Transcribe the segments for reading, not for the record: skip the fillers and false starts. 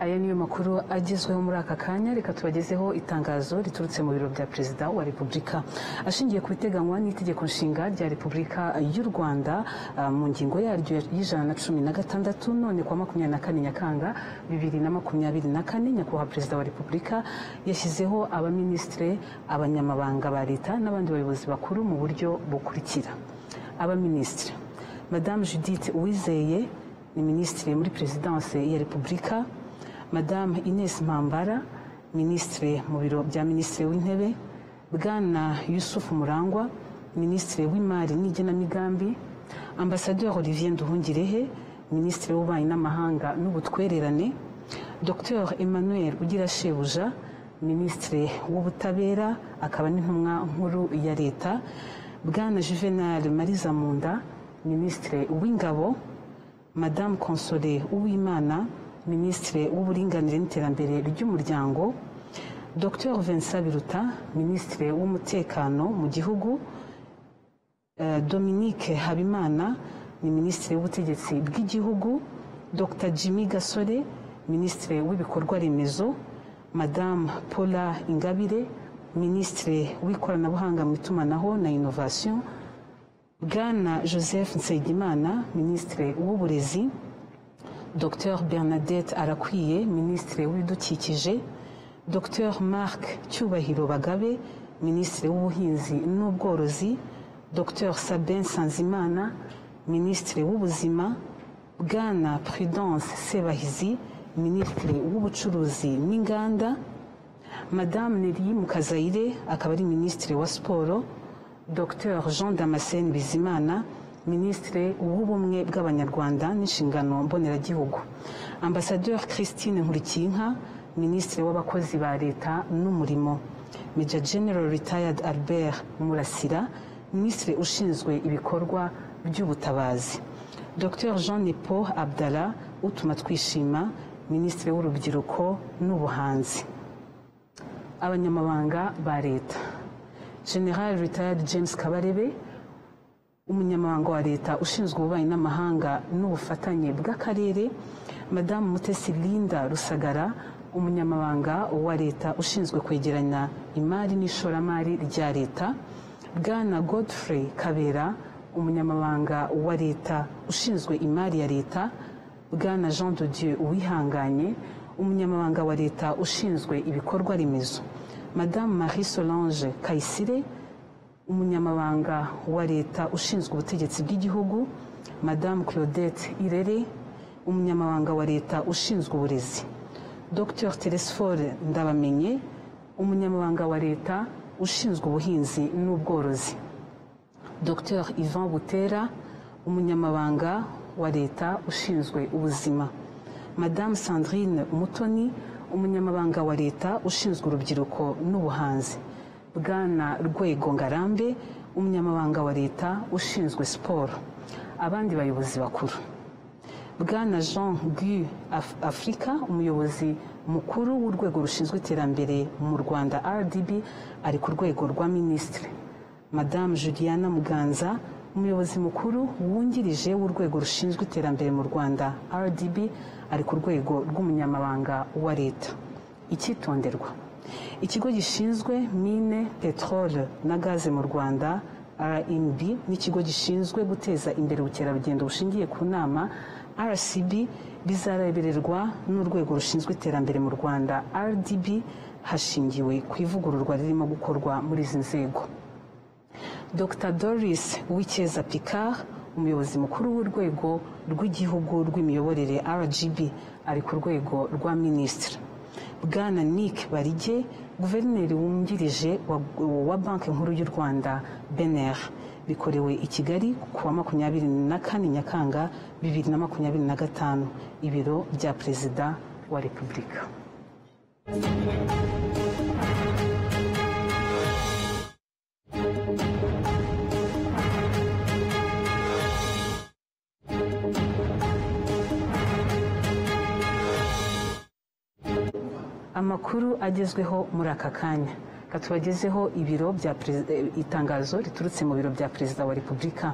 aya niyo makuru agezweho muri aka kanya. Reka tubagezeho itangazo riturutse mu biro bya Perezida wa Repubulika ashingiye ku biteganywa n'itegeko nshinga rya Repubulika y'u Rwanda mu ngingo yaryo y'116 none kwa 24 Nyakanga 2024 nyakubahwa Perezida wa Repubulika yashyizeho abaminisitiri, abanyamabanga ba leta n'abandi bayobozi bakuru mu buryo bukurikira. Abaminisitiri: Madame Judith Uwizeye ni Minisitiri muri Perezidanse ya Repubulika. Madame Ines Mpambara, Minisitiri mu biro bya Minisitiri w'Intebe. Bwana Yusuf Murangwa, Minisitiri w'Imari n'Igenamigambi. Ambasaderi Olivier Nduhungirehe, Minisitiri w'Ububanyi n'Amahanga n'Ubutwererane. Dr Emmanuel Ugirashebuja, Minisitiri w'Ubutabera akaba n'intumwa nkuru ya leta. Bwana Juvenal Marizamunda, Minisitiri w'Ingabo. Madame Console Uwimana, Minisitiri w'Uburinganire n'Iterambere ry'Umuryango. Dr Vincent Biruta, Minisitiri w'Umutekano mu gihugu. Dominique Habimana ni Minisitiri w'Ubutegetsi bw'Igihugu. Dr Jimmy Gasore, Minisitiri w'Ibikorwa Remezo. Madame Paula Ingabire, Minisitiri w'Ikoranabuhanga mu itumanaho na Innovation. Bwana Joseph Nsengimana, Minisitiri w'Uburezi. Dr Bernadette Arakwiye, Minisitiri w'Ibidukikije. Dr Marc Cyubahiro Bagabe, Minisitiri w'Ubuhinzi n'Ubworozi. Dr Sabin Sanzimana, Minisitiri w'Ubuzima. Bwana Prudence Sebahizi, Minisitiri w'Ubucuruzi n'Inganda. Madame Nelly Mukazayire akaba ari Minisitiri wa Siporo. Dr Jean Damascene Bizimana, Minisitiri w'Ubumwe bw'Abanyarwanda n'Inshingano Mboneragihugu. Ambasaderi Christine Nkurikiyinka, Minisitiri w'Abakozi ba Leta n'Umurimo. Major General Retired Albert Murasira, Minisitiri ushinzwe ibikorwa by'ubutabazi. Dr Jean Nepo Abdallah Utuma Twishima, Minisitiri w'Urubyiruko n'Ubuhanzi. Abanyamabanga ba Leta: General Retired James Kabarebe, umunyamabanga wa leta ushinzwe ububanyi n'amahanga n'ubufatanye bw'akarere. Madame Mutesi Linda Rusagara, umunyamabanga wa leta ushinzwe kwegeranya imari n'ishoramari rya leta. Bwana Godfrey Kabera, umunyamabanga wa leta ushinzwe imari ya leta. Bwana Jean de Dieu Uwihanganye, umunyamabanga wa leta ushinzwe ibikorwa remezo. Madame Marie Solange Kayisire, umunyamabanga wa leta ushinzwe ubutegetsi bw'igihugu. Madame Claudette Irere, umunyamabanga wa leta ushinzwe uburezi. Dr Telesphore Ndabamenye, umunyamabanga wa leta ushinzwe ubuhinzi n'ubworozi. Dr Ivan Butera, umunyamabanga wa leta ushinzwe ubuzima. Madame Sandrine Mutoni, umunyamabanga wa leta ushinzwe urubyiruko n'ubuhanzi. Bwana Rwego Ngarambe, umunyamabanga wa leta ushinzwe siporo. Abandi bayobozi bakuru: Bwana Jean Guy Afrika, umuyobozi mukuru w'urwego rushinzwe iterambere mu Rwanda RDB, ari ku rwego rwa minisitiri. Madame Juliana Muganza, umuyobozi mukuru wungirije w'urwego rushinzwe iterambere mu Rwanda RDB, ari ku rwego rw'umunyamabanga wa leta. Icyitonderwa: ikigo gishinzwe mine, peteroli na gaze mu Rwanda RMB n'ikigo gishinzwe guteza imbere ubukerarugendo bushingiye ku nama RCB bizarebererwa n'urwego rushinzwe iterambere mu Rwanda RDB hashingiwe ku ivugururwa ririmo gukorwa muri izi nzego. Dr Doris Uwicyeza Picard, umuyobozi mukuru w'urwego rw'igihugu rw'imiyoborere RGB, ari ku rwego rwa minisitiri. Bwana Nick Barige, guverineri wungirije wa Banki Nkuru y'u Rwanda BNR, bikorewe i Kigali ku wa 24 Nyakanga 2025, ibiro bya Perezida wa Repubulika. Amakuru agezweho muri aka kanya, katubagezeho ibiro bya itangazo riturutse mu biro bya Perezida wa Repubulika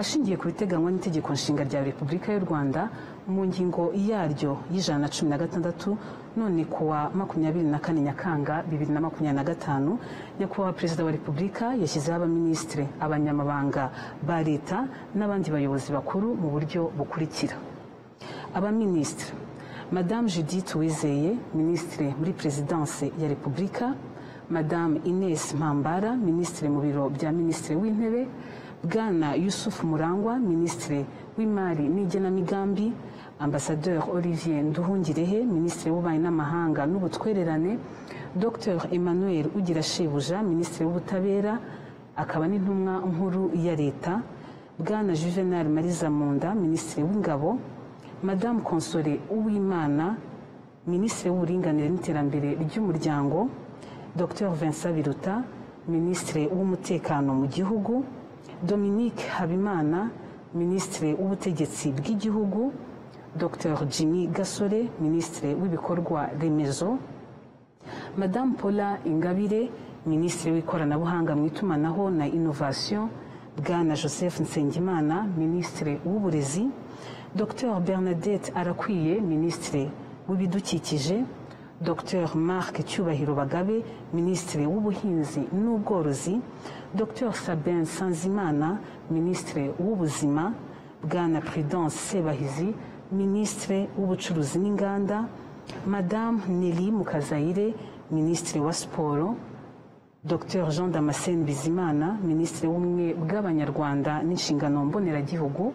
ashingiye ku biteganywa n'itegeko nshinga rya Repubulika y'u Rwanda mu ngingo yaryo y'116 none kuwa 24 Nyakanga 2025 nyakubahwa Perezida wa Repubulika yashyizeho abaminisitiri abanyamabanga ba leta n'abandi bayobozi bakuru mu buryo bukurikira. Abaminisitiri: Madame Judith Uwizeye, Ministre muri Presidence ya Repubulika; Madame Ines Mpambara, Ministre mu biro bya Ministre w'Intebe; Bwana Yusufu Murangwa, Ministre w'Imari n'Igenamigambi; Ambassadeur Olivier Nduhungirehe, Ministre w'Ububanyi n'Amahanga n'Ubutwererane; Dr Emmanuel Ugirashebuja, Ministre w'Ubutabera akaba n'intumwa nkuru ya leta; Bwana Juvenal Marizamunda, Ministre w'Ingabo; Madame Console Uwimana, Ministre w'Uburinganire n'Iterambere ry'Umuryango; Dr Vincent Biruta, Ministre w'Umutekano mu Gihugu; Dominique Habimana, Ministre w'Ubutegetsi bw'Igihugu; Dr Jimmy Gasore, Ministre w'Ibikorwa Remezo; Madame Paula Ingabire, Ministre w'Ikoranabuhanga mu Itumanaho na Innovation; Bwana Joseph Nsengimana, Ministre w'Uburezi; Dr Bernadette Arakwiye, Ministre w'Ibidukikije; Dr Marc Cyubahiro Bagabe, Ministre w'Ubuhinzi n'Ubworozi; Dr Sabin Sanzimana, Ministre w'Ubuzima; Bwana Prudence Sebahizi, Ministre w'Ubucuruzi n'Inganda; Madame Nelly Mukazayire, Ministre wa Siporo; Dr Jean Damascene Bizimana, Ministre w'Ubumwe bw'Abanyarwanda n'Inshingano Mboneragihugu;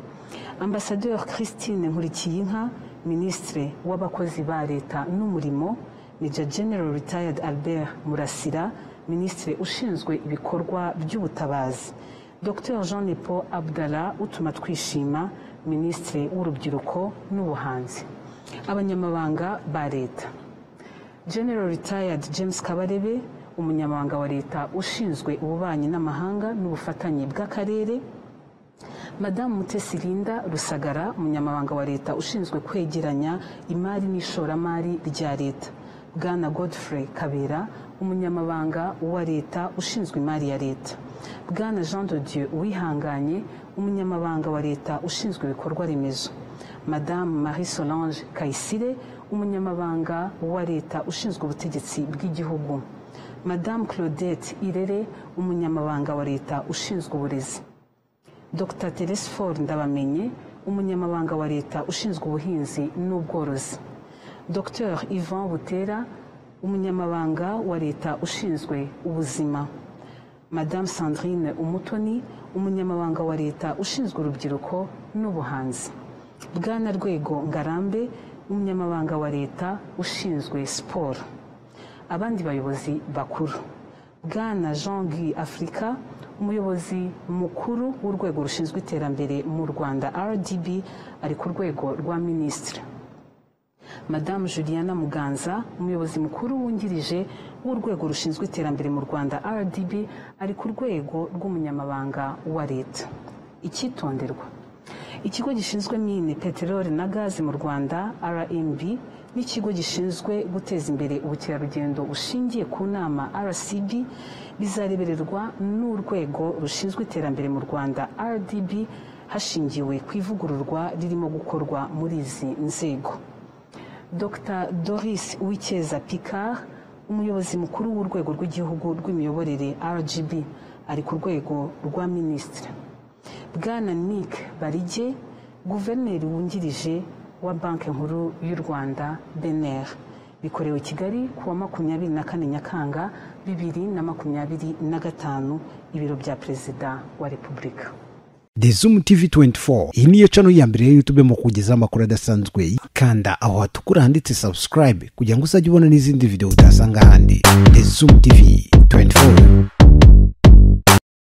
Ambassadeur Christine Nkurikiyinka, Ministre w'Abakozi ba Leta n'Umurimo; Major General Retired Albert Murasira, Ministre ushinzwe ibikorwa by'ubutabazi; Dr Jean Paul Abdallah Utumatwishima, Ministre w'Urubyiruko n'Ubuhanzi. Abanyamabanga ba Leta: General Retired James Kabarebe, umunyamabanga wa leta ushinzwe ububanyi n'amahanga n'ubufatanye bw'akarere; Madame Mutesi Linda Rusagara, umunyamabanga wa leta ushinzwe kwegeranya imari n'ishoramari rya leta; Bwana Godfrey Kabera, umunyamabanga wa leta ushinzwe imari ya leta; Bwana Jean de Dieu Uwihanganye, umunyamabanga wa leta ushinzwe ibikorwa remezo; Madame Marie Solange Kayisire, umunyamabanga wa leta ushinzwe ubutegetsi bw'igihugu; Madame Claudette Irere, umunyamabanga wa leta ushinzwe uburezi; Dr Teresphore Ndabamenye, umunyamabanga wa leta ushinzwe ubuhinzi n'ubworozi; Dr Yvan Butera, umunyamabanga wa leta ushinzwe ubuzima; Madame Sandrine Umutoni, umunyamabanga wa leta ushinzwe urubyiruko n'ubuhanzi; Bwana Rwego Ngarambe, umunyamabanga wa leta ushinzwe siporo. Abandi bayobozi bakuru: Bwana Jean-Guy Afrika, umuyobozi mukuru w'urwego rushinzwe iterambere mu Rwanda RDB, ari ku rwego rwa Ministre; Madame Juliana Muganza, umuyobozi mukuru wungirije w'urwego rushinzwe iterambere mu Rwanda RDB, ari ku rwego rw'umunyamabanga wa leta. Icyitonderwa: ikigo gishinzwe mine, peteroli na gazi mu Rwanda RMB n'ikigo gishinzwe guteza imbere ubukerarugendo bushingiye ku nama RCB bizarebererwa n'urwego rushinzwe iterambere mu Rwanda RDB hashingiwe ku ivugururwa ririmo gukorwa muri izi nzego. Dr Doris Uwicyeza Picard, umuyobozi mukuru w'urwego rw'igihugu rw'imiyoborere RGB, ari ku rwego rwa Ministre. Bwana Nick Barige, guverineri wungirije wa Banki Nkuru y'u Rwanda BNR, bikorewe Kigali kuwa 24 Nyakanga 2025, ibiro bya Perezida wa Repubulika. The Zoom TV 24, iyi niyo channel ya mbere ya YouTube mu kugeza amakuru adasanzwe. Kanda aho hatukura handitse subscribe kugira ngo uzajye ubona n'izindi video utasanga handi. The Zoom TV 24.